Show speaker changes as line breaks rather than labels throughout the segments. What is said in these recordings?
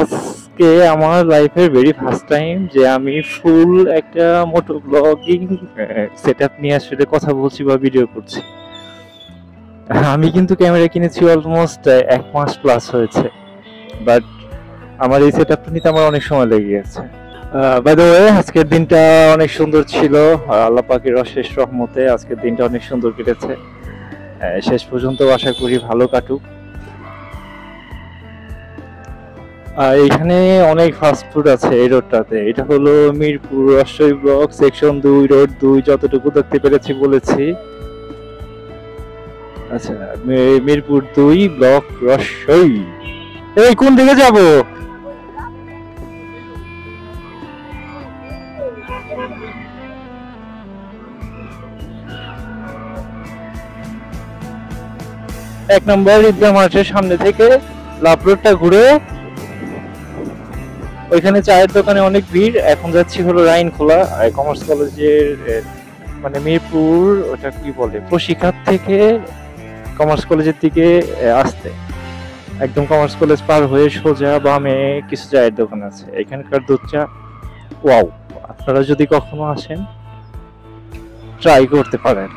আজকে আমার লাইফের ভেরি ফার্স্ট টাইম যে আমি ফুল একটা মোটো ব্লগিং সেটআপ নিয়ে আসলে কথা বলছি বা ভিডিও করছি। আমি কিন্তু ক্যামেরা কিনেছি অলমোস্ট 1 মাস প্লাস হয়েছে, বাট আমার এই সেটআপটা নিতে আমার অনেক সময় লেগে গেছে। বাই দ্য ওয়ে, আজকের দিনটা অনেক সুন্দর ছিল। আল্লাহ পাকের অশেষ রহমতে আজকের দিনটা অনেক সুন্দর কেটেছে। শেষ পর্যন্ত আশা করি ভালো কাটুক। এখানে অনেক ফাস্ট ফুড আছে এই রোডটাতে। এটা হলো Mirpur Rajshahi block section 2 road 2, যতটুকু দেখতে পেরেছি বলেছি। আচ্ছা, মিরপুর 2 ব্লক রাজশাহী। এই কোন দিকে যাব? এক নম্বর ঈদগাহ মাঠের সামনে থেকে লাভ রোডটা ঘুরে ওইখানে চায়ের দোকানে অনেক ভিড়। এখন যাচ্ছি হলো রাইনখোলা কমার্স কলেজের, মানে মিরপুর ওটা কি বলে, প্রশিক্ষার থেকে কমার্স কলেজের দিকে আসতে একদম কমার্স কলেজ পার হয়ে সোজা বামে কিছু চায়ের দোকান আছে। এখানকার দুধ চা ওয়াও, আপনারা যদি কখনো আসেন ট্রাই করতে পারেন।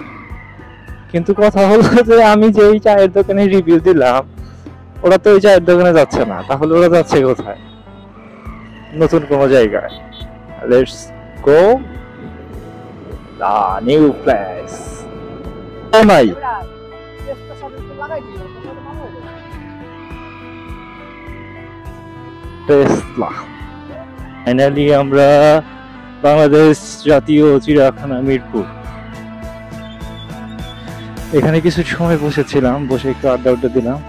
কিন্তু কথা হলো যে আমি যে এই চায়ের দোকানে রিভিউ দিলাম, ওরা তো ওই চায়ের দোকানে যাচ্ছে না, তাহলে ওরা যাচ্ছে কোথায়? নতুন কোনো জায়গায়। Let's go the new place. ও নাই টেসলা। ফাইনালি আমরা বাংলাদেশ জাতীয় চিড়িয়াখানা মিরপুর। এখানে কিছু সময় বসেছিলাম, বসে একটু আড্ডা দিলাম।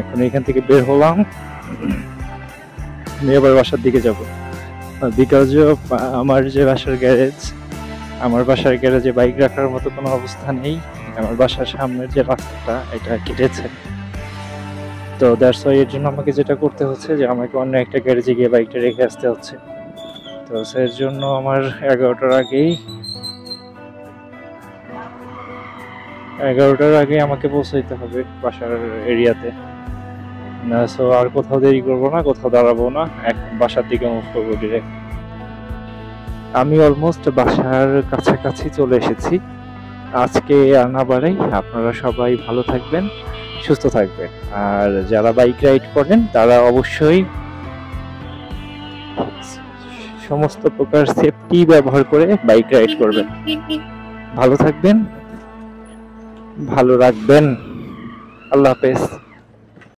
এখন এখান থেকে বের হলাম, আমি এবার বাসার দিকে যাব। বিকজ আমার যে বাসার গ্যারেজ, আমার বাসার গ্যারেজে বাইক রাখার মতো কোনো অবস্থা নেই। আমার বাসার সামনের যে রাস্তাটা এটা কেটেছে, তো দ্যাটস ওয়াই এর জন্য আমাকে যেটা করতে হচ্ছে যে আমাকে অন্য একটা গ্যারেজে গিয়ে বাইকটা রেখে আসতে হচ্ছে। তো এর জন্য আমার 11টার আগেই আমাকে পৌঁছাইতে হবে বাসার এরিয়াতে। না, সো আর কোথাও দেরি করবো না, কোথাও দাঁড়াবো না, এখন বাসার দিকে মুভ করবো ডিরেক্ট। আমি অলমোস্ট বাসার কাছাকাছি চলে এসেছি। আজকে আর না বাড়াই, আপনারা সবাই ভালো থাকবেন, সুস্থ থাকবেন। আর যারা বাইক রাইড করেন তারা অবশ্যই সমস্ত প্রকার সেফটি ব্যবহার করে বাইক রাইড করবেন। ভালো থাকবেন, ভালো রাখবেন। আল্লাহ হাফেজ।